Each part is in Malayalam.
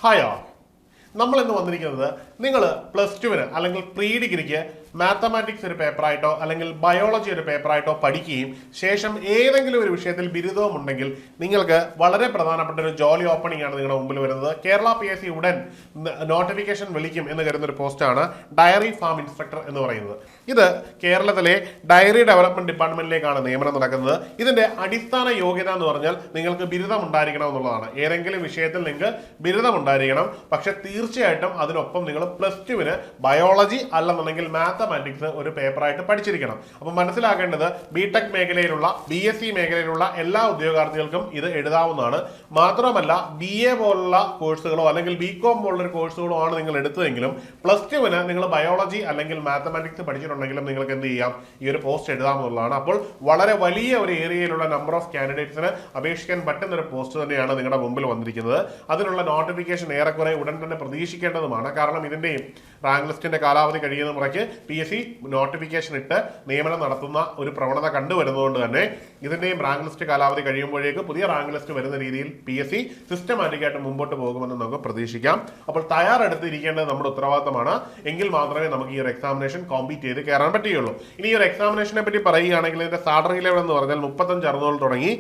ഹായോ നമ്മൾ ഇന്ന് വന്നിരിക്കുന്നത് നിങ്ങൾ പ്ലസ് ടുവിന് അല്ലെങ്കിൽ പ്രീ ഡിഗ്രിക്ക് മാത്തമാറ്റിക്സ് ഒരു പേപ്പറായിട്ടോ അല്ലെങ്കിൽ ബയോളജി ഒരു പേപ്പറായിട്ടോ പഠിക്കുകയും ശേഷം ഏതെങ്കിലും ഒരു വിഷയത്തിൽ ബിരുദവും ഉണ്ടെങ്കിൽ നിങ്ങൾക്ക് വളരെ പ്രധാനപ്പെട്ട ഒരു ജോലി ഓപ്പണിംഗ് ആണ് നിങ്ങളുടെ മുമ്പിൽ വരുന്നത്. കേരള PSC ഉടൻ നോട്ടിഫിക്കേഷൻ വിളിക്കും എന്ന് കരുതുന്ന ഒരു പോസ്റ്റാണ് ഡയറി ഫാം ഇൻസ്ട്രക്ടർ എന്ന് പറയുന്നത്. ഇത് കേരളത്തിലെ ഡയറി ഡെവലപ്മെന്റ് ഡിപ്പാർട്ട്മെന്റിലേക്കാണ് നിയമനം നടക്കുന്നത്. ഇതിന്റെ അടിസ്ഥാന യോഗ്യത എന്ന് പറഞ്ഞാൽ നിങ്ങൾക്ക് ബിരുദം ഉണ്ടായിരിക്കണം എന്നുള്ളതാണ്. ഏതെങ്കിലും വിഷയത്തിൽ നിങ്ങൾക്ക് ബിരുദം ഉണ്ടായിരിക്കണം. പക്ഷെ തീർച്ചയായിട്ടും അതിനൊപ്പം നിങ്ങൾ പ്ലസ് ടുവിന് ബയോളജി അല്ലെന്നുണ്ടെങ്കിൽ മാത്തമാറ്റിക്സ് ഒരു പേപ്പറായിട്ട് പഠിച്ചിരിക്കണം. അപ്പം മനസ്സിലാക്കേണ്ടത് ബിടെക് മേഖലയിലുള്ള BSc മേഖലയിലുള്ള എല്ലാ ഉദ്യോഗാർത്ഥികൾക്കും ഇത് എഴുതാവുന്നതാണ്. മാത്രമല്ല BA പോലുള്ള കോഴ്സുകളോ അല്ലെങ്കിൽ BCom പോലുള്ള കോഴ്സുകളോ ആണ് നിങ്ങൾ എടുത്തതെങ്കിലും പ്ലസ് ടുവിന് നിങ്ങൾ ബയോളജി അല്ലെങ്കിൽ മാത്തമാറ്റിക്സ് പഠിച്ചിട്ടുണ്ടെങ്കിലും നിങ്ങൾക്ക് എന്ത് ചെയ്യാം, ഈ ഒരു പോസ്റ്റ് എഴുതാമെന്നുള്ളതാണ്. അപ്പോൾ വളരെ വലിയ ഒരു ഏരിയയിലുള്ള നമ്പർ ഓഫ് കാൻഡിഡേറ്റ്സിന് അപേക്ഷിക്കാൻ പറ്റുന്ന ഒരു പോസ്റ്റ് തന്നെയാണ് നിങ്ങളുടെ മുമ്പിൽ വന്നിരിക്കുന്നത്. അതിനുള്ള നോട്ടിഫിക്കേഷൻ ഏറെക്കുറെ ഉടൻ തന്നെ പ്രതീക്ഷിക്കേണ്ടതുമാണ്. കാരണം ഇതിന്റെയും റാങ്ക് ലിസ്റ്റിന്റെ കാലാവധി കഴിയുന്ന മുറയ്ക്ക് PSC നോട്ടിഫിക്കേഷൻ ഇട്ട് നിയമനം നടത്തുന്ന ഒരു പ്രവണത കണ്ടുവരുന്നതുകൊണ്ട് തന്നെ ഇതിന്റെയും റാങ്ക് ലിസ്റ്റ് കാലാവധി കഴിയുമ്പോഴേക്ക് പുതിയ റാങ്ക് ലിസ്റ്റ് വരുന്ന രീതിയിൽ PSC സിസ്റ്റമാറ്റിക് ആയിട്ട് മുമ്പോട്ട് പോകുമെന്ന് നമുക്ക് പ്രതീക്ഷിക്കാം. അപ്പോൾ തയ്യാറെടുത്തിരിക്കേണ്ടത് നമ്മുടെ ഉത്തരവാദിത്തമാണ്. എങ്കിൽ മാത്രമേ നമുക്ക് ഈ ഒരു എക്സാമിനേഷൻ കോമ്പീറ്റ് ചെയ്ത് കയറാൻ പറ്റുകയുള്ളൂ. ഇനി ഈ ഒരു എക്സാമിനേഷനെ പറ്റി പറയുകയാണെങ്കിൽ ഇതിന്റെ സാലറി ലെവൽ എന്ന് പറഞ്ഞാൽ 35,600 തുടങ്ങി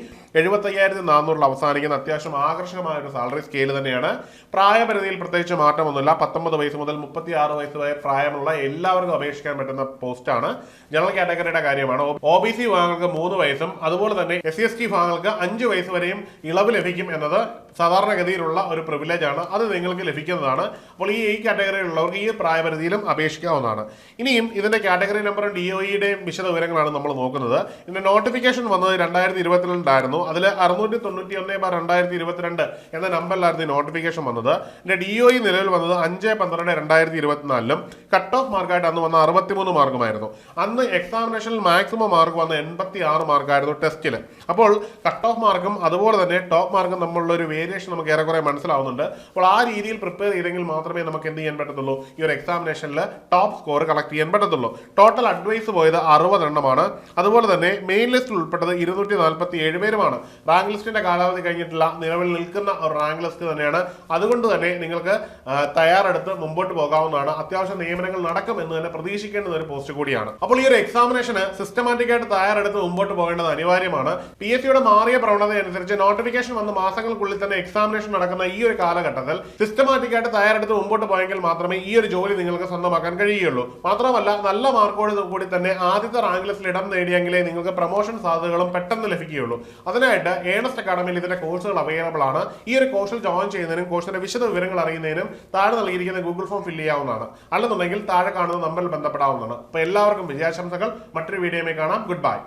75,400 അവസാനിക്കുന്ന അത്യാവശ്യം ആകർഷകമായ ഒരു സാലറി സ്കെയിൽ തന്നെയാണ്. പ്രായപരിധിയിൽ പ്രത്യേകിച്ച് മാറ്റമൊന്നുമില്ല. 19 വയസ്സ് മുതൽ 36 വയസ്സ് വരെ പ്രായമുള്ള എല്ലാവർക്കും അപേക്ഷിക്കാൻ പറ്റുന്ന പോസ്റ്റാണ്. ജനറൽ കാറ്റഗറിയുടെ കാര്യമാണ്. OBC വിഭാഗങ്ങൾക്ക് 3 വയസ്സും അതുപോലെ തന്നെ SC/ST വിഭാഗങ്ങൾക്ക് 5 വയസ്സ് വരെയും ഇളവ് ലഭിക്കും എന്നത് സാധാരണഗതിയിലുള്ള ഒരു പ്രിവിലേജ് ആണ്. അത് നിങ്ങൾക്ക് ലഭിക്കുന്നതാണ്. അപ്പോൾ ഈ കാറ്റഗറിയിലുള്ളവർക്ക് ഈ പ്രായപരിധിയിലും അപേക്ഷിക്കാവുന്നതാണ്. ഇനിയും ഇതിന്റെ കാറ്റഗറി നമ്പറും DOEയുടെയും വിശദ വിവരങ്ങളാണ് നമ്മൾ നോക്കുന്നത്. ഇതിന്റെ നോട്ടിഫിക്കേഷൻ വന്നത് 2022 അതിൽ 691/2022 എന്ന നമ്പറിലായിരുന്നു നോട്ടിഫിക്കേഷൻ വന്നത്. ഇതിന്റെ DOE നിലവിൽ വന്നത് 5/12/2024 കട്ട് ഓഫ് മാർക്കായിട്ട് അന്ന് വന്ന 63 മാർക്കുമായിരുന്നു. അന്ന് എക്സാമിനേഷനിൽ മാക്സിമം മാർക്ക് വന്ന 86 മാർക്കായിരുന്നു ടെസ്റ്റിൽ. അപ്പോൾ കട്ട് ഓഫ് മാർക്കും അതുപോലെ തന്നെ ടോപ്പ് മാർക്കും തമ്മിലുള്ള ഒരു വേരിയേഷൻ നമുക്ക് ഏറെക്കുറെ മനസ്സിലാവുന്നുണ്ട്. അപ്പോൾ ആ രീതിയിൽ പ്രിപ്പയർ ചെയ്തെങ്കിൽ മാത്രമേ നമുക്ക് എന്ത് ചെയ്യാൻ പറ്റത്തുള്ളൂ, ഈ ഒരു എക്സാമിനേഷനിൽ ടോപ്പ് സ്കോർ കളക്ട് ചെയ്യാൻ പറ്റത്തുള്ളൂ. ടോട്ടൽ അഡ്വൈസ് പോയത് 60 എണ്ണമാണ്. അതുപോലെ തന്നെ മെയിൻ ലിസ്റ്റിൽ ഉൾപ്പെട്ടത് 247 പേരുമാണ്. റാങ്ക് ലിസ്റ്റിന്റെ കാലാവധി കഴിഞ്ഞിട്ടുള്ള നിലവിൽ നിൽക്കുന്ന ഒരു റാങ്ക് ലിസ്റ്റ് തന്നെയാണ്. അതുകൊണ്ട് തന്നെ നിങ്ങൾക്ക് തയ്യാറെടുത്ത് മുമ്പോട്ട് പോകാവുന്നതാണ്. അത്യാവശ്യം നിയമനങ്ങൾ നടക്കും എന്ന് തന്നെ പ്രതീക്ഷിക്കേണ്ടുന്ന ഒരു പോസ്റ്റ് കൂടിയാണ്. അപ്പോൾ ഈ ഒരു എക്സാമിനേഷന് സിസ്റ്റമാറ്റിക് ആയിട്ട് തയ്യാറെടുത്ത് മുമ്പോട്ട് പോകേണ്ടത് അനിവാര്യമാണ്. PSCയുടെ മാറിയ പ്രവണത അനുസരിച്ച് നോട്ടിഫിക്കേഷൻ വന്ന് മാസങ്ങൾക്കുള്ളിൽ തന്നെ എക്സാമിനേഷൻ നടക്കുന്ന ഈ ഒരു കാലഘട്ടത്തിൽ സിസ്റ്റമാറ്റിക് ആയിട്ട് തയ്യാറെടുത്ത് മുമ്പോട്ട് പോയെങ്കിൽ മാത്രമേ ഈ ഒരു ജോലി നിങ്ങൾക്ക് സ്വന്തമാക്കാൻ കഴിയുകയുള്ളൂ. മാത്രമല്ല നല്ല മാർക്കോട് കൂടി തന്നെ ആദ്യത്തെ റാങ്ക് ലിസ്റ്റിൽ ഇടം നേടിയെങ്കിലേ നിങ്ങൾക്ക് പ്രൊമോഷൻ സാധ്യതകളും പെട്ടെന്ന് ലഭിക്കുകയുള്ളൂ. അതിനായിട്ട് ഏണസ്റ്റ് അക്കാഡമിയിൽ ഇതിന്റെ കോഴ്സുകൾ അവൈലബിൾ ആണ്. ഈ ഒരു കോഴ്സിൽ ജോയിൻ ചെയ്യുന്നതിനും കോഴ്സിന്റെ വിശദ വിവരങ്ങൾ അറിയുന്നതിനും താഴെ നൽകിയിരിക്കുന്ന ഗൂഗിൾ ഫോം ഫില്ല് ചെയ്യാവുന്നതാണ്. അല്ലെന്നുണ്ടെങ്കിൽ താഴെ കാണുന്ന നമ്പറിൽ ബന്ധപ്പെടാവുന്നതാണ്. അപ്പോൾ എല്ലാവർക്കും വിജയാശംസകൾ. മറ്റൊരു വീഡിയോയിൽ കാണാം. Good bye.